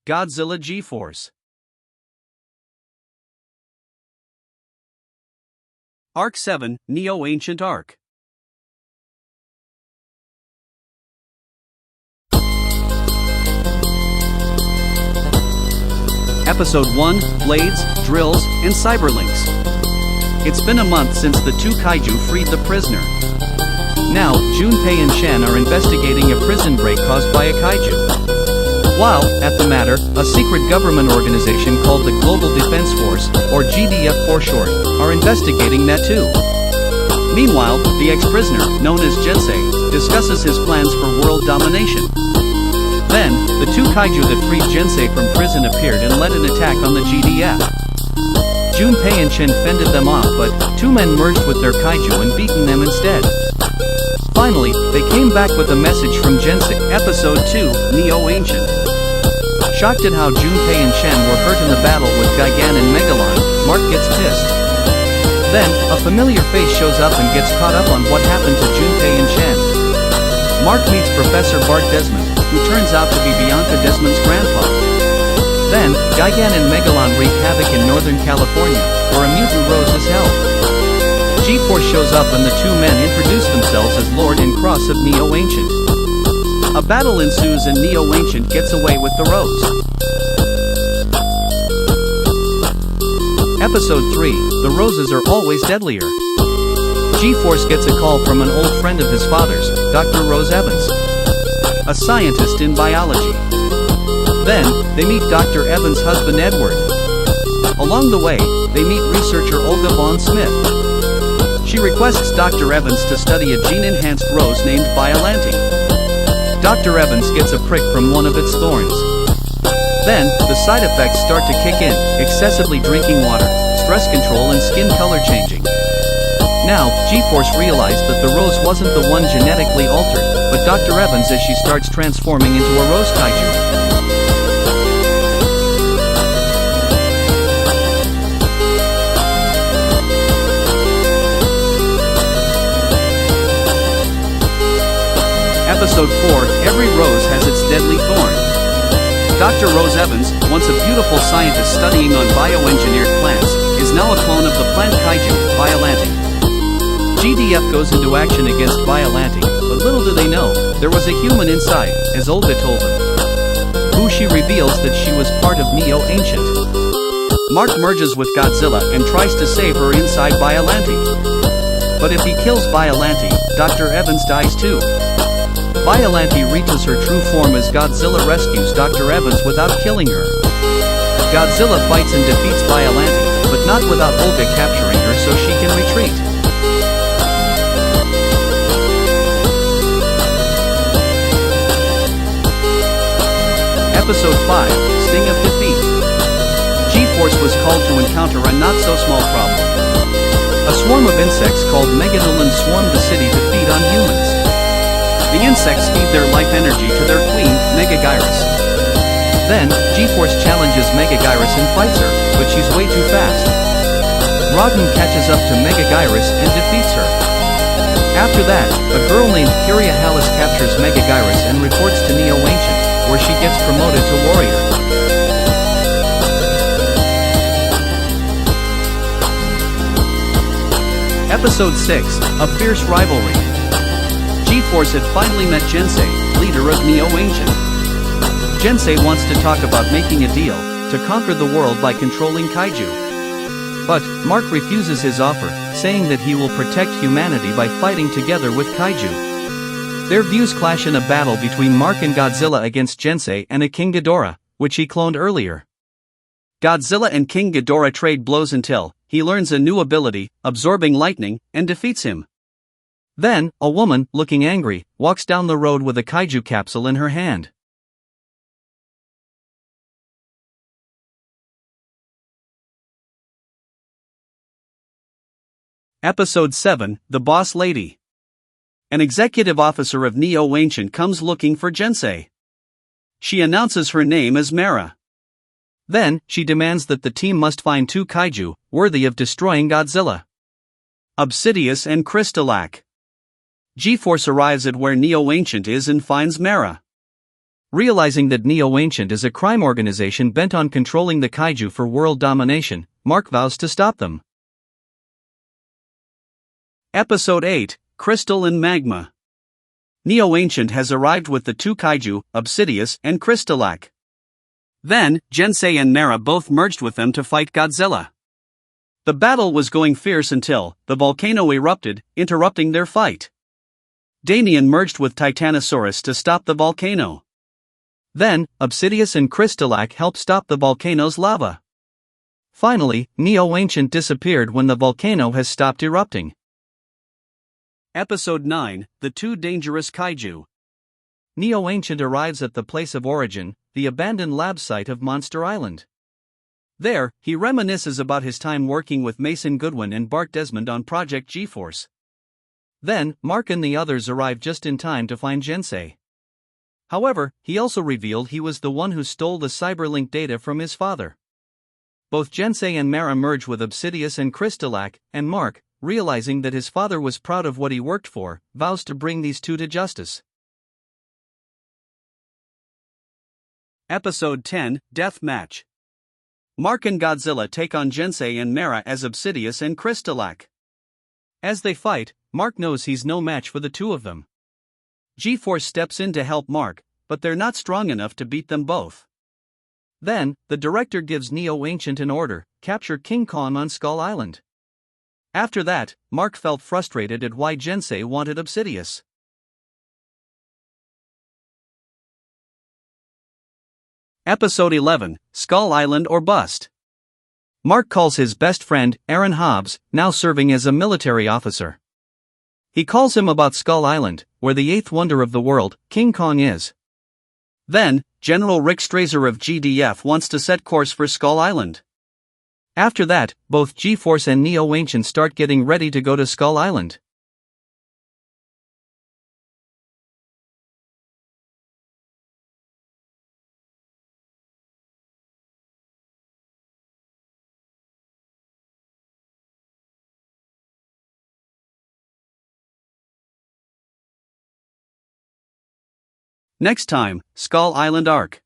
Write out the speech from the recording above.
Godzilla G-Force. Arc 7, Neo-Ancient Arc. Episode 1, Blades, Drills, and Cyberlinks. It's been a month since the two Kaiju freed the prisoner. Now, Junpei and Shan are investigating a prison break caused by a Kaiju. While, at the matter, a secret government organization called the Global Defense Force, or GDF for short, are investigating that too. Meanwhile, the ex-prisoner, known as Jinsei, discusses his plans for world domination. Then, the two Kaiju that freed Jinsei from prison appeared and led an attack on the GDF. Junpei and Shin fended them off, but two men merged with their Kaiju and beaten them instead. Finally, they came back with a message from Jinsei. Episode 2, Neo-Ancient. Shocked at how Junpei and Shen were hurt in the battle with Gigan and Megalon, Mark gets pissed. Then, a familiar face shows up and gets caught up on what happened to Junpei and Shen. Mark meets Professor Bart Desmond, who turns out to be Bianca Desmond's grandpa. Then, Gigan and Megalon wreak havoc in Northern California, where a mutant rose is held. G-Force shows up and the two men introduce themselves as Lord and Cross of Neo-Ancient. A battle ensues and Neo-Ancient gets away with the rose. Episode 3, The Roses Are Always Deadlier. G-Force gets a call from an old friend of his father's, Dr. Rose Evans, a scientist in biology. Then, they meet Dr. Evans' husband Edward. Along the way, they meet researcher Olga von Smith. She requests Dr. Evans to study a gene-enhanced rose named Biollante. Dr. Evans gets a prick from one of its thorns. Then, the side effects start to kick in: excessively drinking water, stress control and skin color changing. Now, G-Force realized that the rose wasn't the one genetically altered, but Dr. Evans as she starts transforming into a rose Kaiju. Episode 4, Every Rose Has Its Deadly Thorn. Dr. Rose Evans, once a beautiful scientist studying on bioengineered plants, is now a clone of the plant Kaiju, Biollante. GDF goes into action against Biollante, but little do they know, there was a human inside, as Olga told them. Who she reveals that she was part of Neo-Ancient. Mark merges with Godzilla and tries to save her inside Biollante. But if he kills Biollante, Dr. Evans dies too. Biollante reaches her true form as Godzilla rescues Dr. Evans without killing her. Godzilla fights and defeats Biollante, but not without Olga capturing her so she can retreat. Episode 5, Sting of Defeat. G-Force was called to encounter a not-so-small problem. A swarm of insects called Meganolans swarmed the city to feed on humans. The insects feed their life energy to their queen, Megagyrus. Then, G-Force challenges Megagyrus and fights her, but she's way too fast. Rodden catches up to Megagyrus and defeats her. After that, a girl named Kyria Hallis captures Megagyrus and reports to Neo-Ancient, where she gets promoted to warrior. Episode 6, A Fierce Rivalry. G-Force had finally met Jinsei, leader of Neo-Ancient. Jinsei wants to talk about making a deal, to conquer the world by controlling Kaiju. But, Mark refuses his offer, saying that he will protect humanity by fighting together with Kaiju. Their views clash in a battle between Mark and Godzilla against Jinsei and a King Ghidorah, which he cloned earlier. Godzilla and King Ghidorah trade blows until he learns a new ability, absorbing lightning, and defeats him. Then, a woman, looking angry, walks down the road with a Kaiju capsule in her hand. Episode 7, The Boss Lady. An executive officer of Neo-Ancient comes looking for Jinsei. She announces her name as Mara. Then, she demands that the team must find two Kaiju, worthy of destroying Godzilla: Obsidius and Crystalak. G-Force arrives at where Neo-Ancient is and finds Mara. Realizing that Neo-Ancient is a crime organization bent on controlling the Kaiju for world domination, Mark vows to stop them. Episode 8, Crystal and Magma. Neo-Ancient has arrived with the two Kaiju, Obsidius and Crystalac. Then, Gensei and Mera both merged with them to fight Godzilla. The battle was going fierce until the volcano erupted, interrupting their fight. Damien merged with Titanosaurus to stop the volcano. Then, Obsidius and Crystalac helped stop the volcano's lava. Finally, Neo-Ancient disappeared when the volcano has stopped erupting. Episode 9, The Two Dangerous Kaiju. Neo-Ancient arrives at the place of origin, the abandoned lab site of Monster Island. There, he reminisces about his time working with Mason Goodwin and Bart Desmond on Project G-Force. Then, Mark and the others arrive just in time to find Gensei. However, he also revealed he was the one who stole the Cyberlink data from his father. Both Gensei and Mera merge with Obsidius and Crystalac, and Mark, realizing that his father was proud of what he worked for, vows to bring these two to justice. Episode 10, Death Match. Mark and Godzilla take on Gensei and Mera as Obsidius and Crystalac. As they fight, Mark knows he's no match for the two of them. G-Force steps in to help Mark, but they're not strong enough to beat them both. Then, the director gives Neo-Ancient an order: capture King Kong on Skull Island. After that, Mark felt frustrated at why Gensei wanted Obsidius. Episode 11, Skull Island or Bust. Mark calls his best friend, Aaron Hobbs, now serving as a military officer. He calls him about Skull Island, where the eighth wonder of the world, King Kong, is. Then, General Rick Strazer of GDF wants to set course for Skull Island. After that, both G-Force and Neo-Ancient start getting ready to go to Skull Island. Next time, Skull Island Arc.